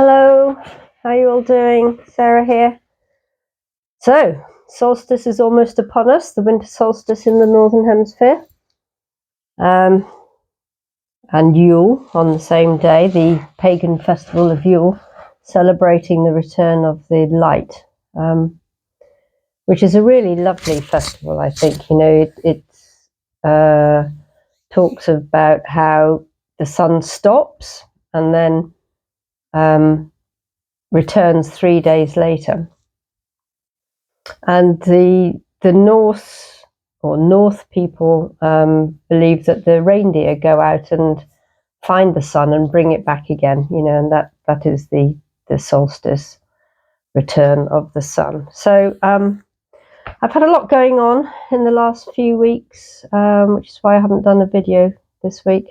Hello, how are you all doing? Sarah here. So, solstice is almost upon us, the winter solstice in the Northern Hemisphere. And Yule on the same day, the pagan festival of Yule, celebrating the return of the light, which is a really lovely festival, I think. You know, it talks about how the sun stops and then returns 3 days later. And the Norse or North people believe that the reindeer go out and find the sun and bring it back again, you know, and that is the solstice, return of the sun. So I've had a lot going on in the last few weeks, which is why I haven't done a video this week.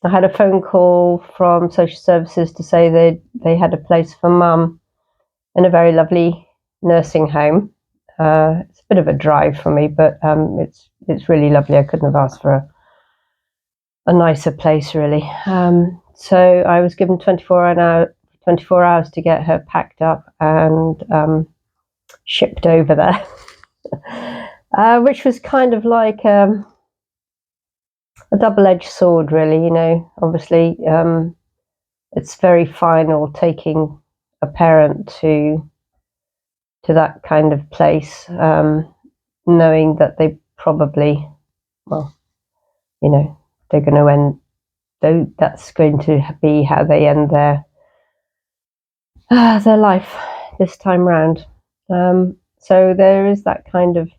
I had a phone call from social services to say they had a place for mum in a very lovely nursing home. It's a bit of a drive for me, but it's really lovely. I couldn't have asked for a nicer place, really. So I was given 24 hours to get her packed up and shipped over there, which was kind of like a double-edged sword, really. You know, obviously it's very final taking a parent to that kind of place, knowing that they probably, well, you know, they're going to end, though that's going to be how they end their life this time round. So there is that kind of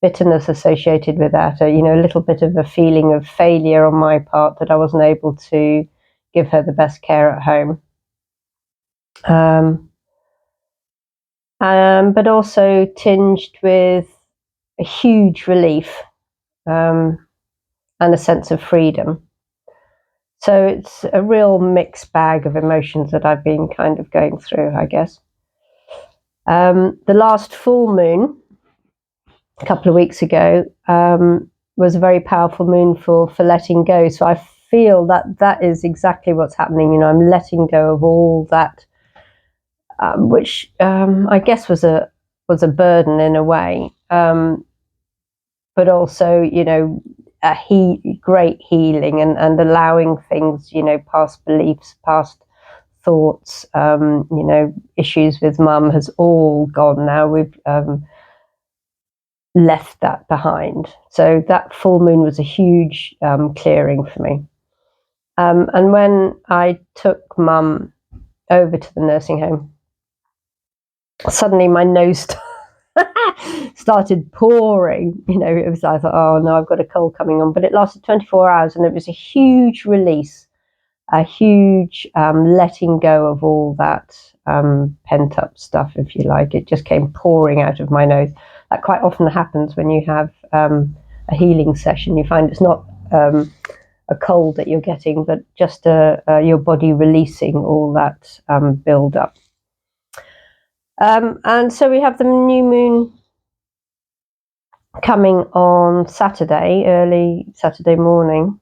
bitterness associated with that, you know, a little bit of a feeling of failure on my part that I wasn't able to give her the best care at home. But also tinged with a huge relief and a sense of freedom. So it's a real mixed bag of emotions that I've been kind of going through, I guess. The last full moon, a couple of weeks ago, was a very powerful moon for letting go. So I feel that is exactly what's happening. You know, I'm letting go of all that, which I guess was a burden in a way, but also, you know, great healing and allowing things, you know, past beliefs, past thoughts, you know, issues with mum has all gone now. We've left that behind. So that full moon was a huge clearing for me. And when I took mum over to the nursing home, suddenly my nose started pouring. You know, it was, I thought, oh no, I've got a cold coming on. But it lasted 24 hours and it was a huge release, a huge letting go of all that pent up stuff, if you like. It just came pouring out of my nose. That quite often happens when you have a healing session. You find it's not a cold that you're getting, but just your body releasing all that build up. And so we have the new moon coming on Saturday, early Saturday morning,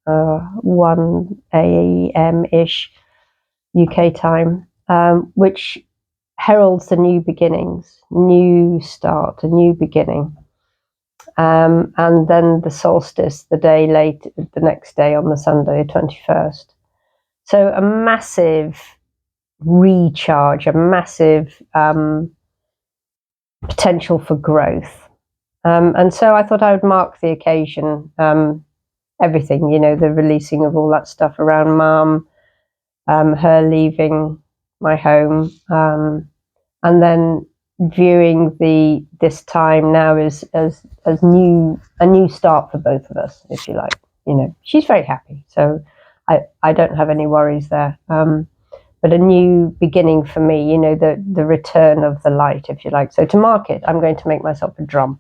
1 a.m.-ish UK time, which heralds the new beginnings, new start, a new beginning. And then the solstice, the next day on the Sunday, the 21st. So a massive recharge, a massive potential for growth. And so I thought I would mark the occasion, everything, you know, the releasing of all that stuff around mum, her leaving my home, and then viewing this time now as a new start for both of us, if you like. You know, she's very happy, so I don't have any worries there. But a new beginning for me, you know, the return of the light, if you like. So to mark it, I'm going to make myself a drum.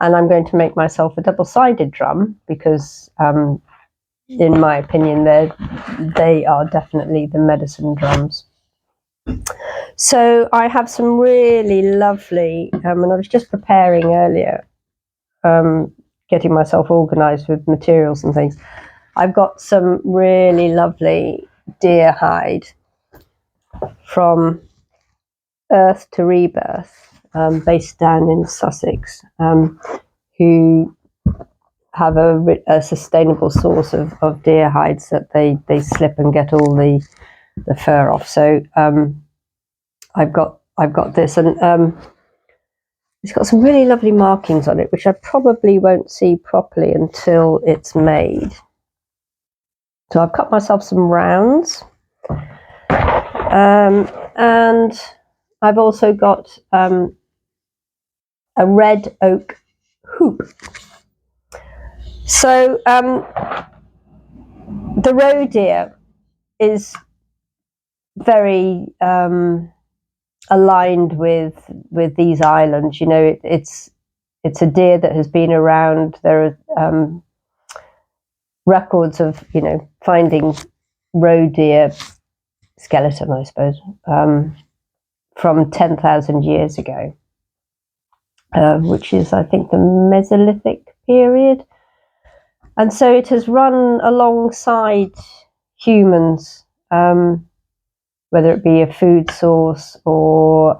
And I'm going to make myself a double-sided drum because, in my opinion, they are definitely the medicine drums. So I have some really lovely, and I was just preparing earlier, getting myself organised with materials and things. I've got some really lovely deer hide from Earth to Rebirth, based down in Sussex, who have a sustainable source of deer hides that they slip and get all the fur off. So I've got this, and it's got some really lovely markings on it, which I probably won't see properly until it's made. So I've cut myself some rounds, and I've also got a red oak hoop. So the roe deer is very aligned with these islands. You know, it's a deer that has been around. There are records of, you know, finding roe deer skeleton, I suppose, from 10,000 years ago, which is, I think, the Mesolithic period. And so it has run alongside humans, whether it be a food source or,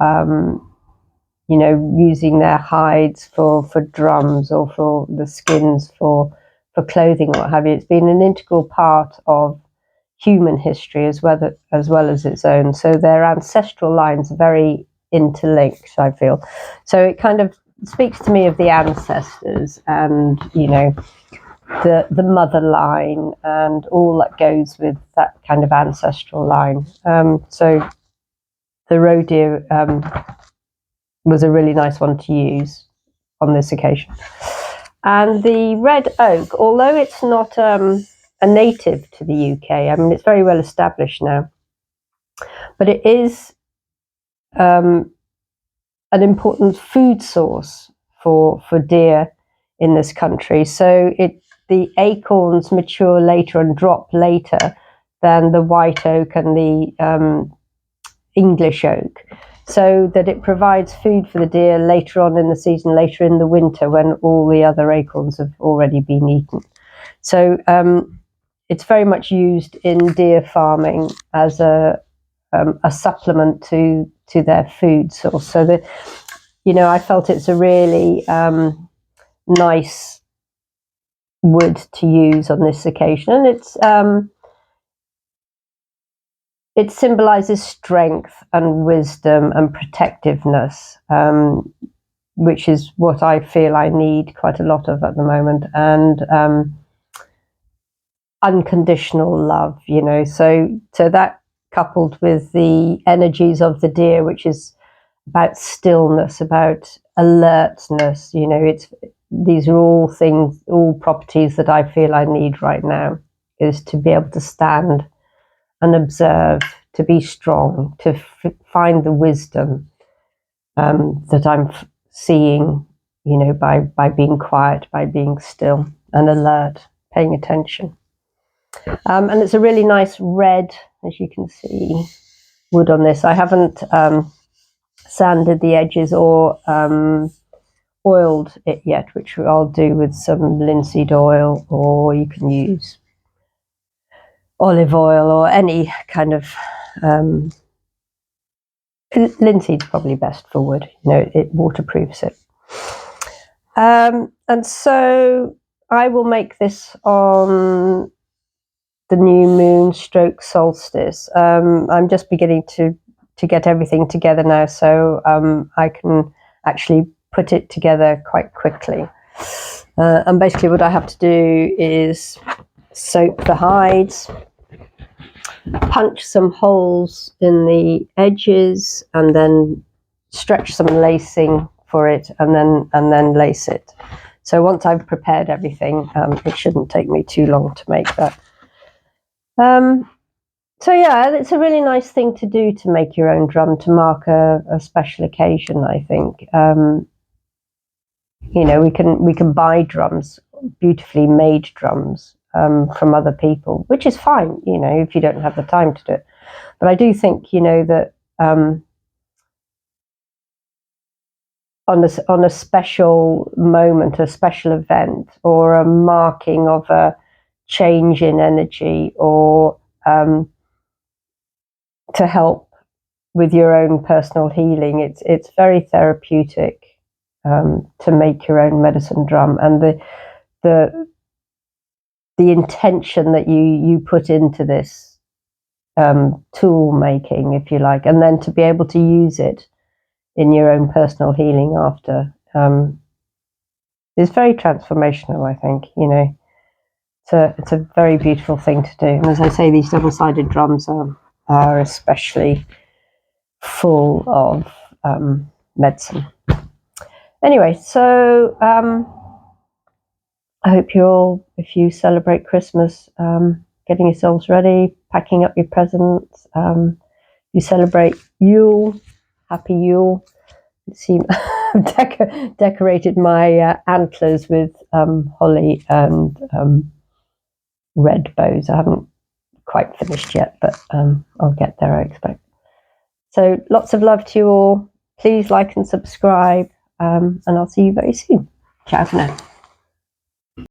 you know, using their hides for drums, or for the skins for clothing, what have you. It's been an integral part of human history as well as its own. So their ancestral lines are very interlinked, I feel. So it kind of speaks to me of the ancestors, and, you know, the mother line and all that goes with that kind of ancestral line. So the roe deer was a really nice one to use on this occasion. And the red oak, although it's not a native to the UK, I mean, it's very well established now, but it is an important food source for deer in this country. So the acorns mature later and drop later than the white oak and the English oak, so that it provides food for the deer later on in the season, later in the winter, when all the other acorns have already been eaten. So it's very much used in deer farming as a supplement to their food source. So that, you know, I felt it's a really nice wood to use on this occasion, and it symbolizes strength and wisdom and protectiveness, which is what I feel I need quite a lot of at the moment, and unconditional love, you know. So that, coupled with the energies of the deer, which is about stillness, about alertness, you know, these are all things, all properties that I feel I need right now, is to be able to stand and observe, to be strong, to find the wisdom that I'm seeing, you know, by being quiet, by being still and alert, paying attention. And it's a really nice red, as you can see, wood on this. I haven't sanded the edges or oiled it yet, which I'll do with some linseed oil, or you can use olive oil or any kind of linseed's probably best for wood, you know, it waterproofs it. And so I will make this on the new moon stroke solstice. I'm just beginning to get everything together now, so I can actually put it together quite quickly. And basically what I have to do is soak the hides, punch some holes in the edges, and then stretch some lacing for it, and then lace it. So once I've prepared everything, it shouldn't take me too long to make that. So yeah, it's a really nice thing to do, to make your own drum, to mark a special occasion, I think. You know, we can buy drums, beautifully made drums, from other people, which is fine, you know, if you don't have the time to do it. But I do think, you know, that on a special moment, a special event, or a marking of a change in energy, or to help with your own personal healing. It's very therapeutic to make your own medicine drum, and the intention that you put into this tool making, if you like, and then to be able to use it in your own personal healing after, is very transformational, I think. You know, it's a very beautiful thing to do. And as I say, these double-sided drums are especially full of medicine. Anyway, so I hope you're all, if you celebrate Christmas, getting yourselves ready, packing up your presents. You celebrate Yule, happy Yule. See, I've decorated my antlers with holly and red bows. I haven't quite finished yet, but I'll get there, I expect. So lots of love to you all. Please like and subscribe, and I'll see you very soon. Ciao for now.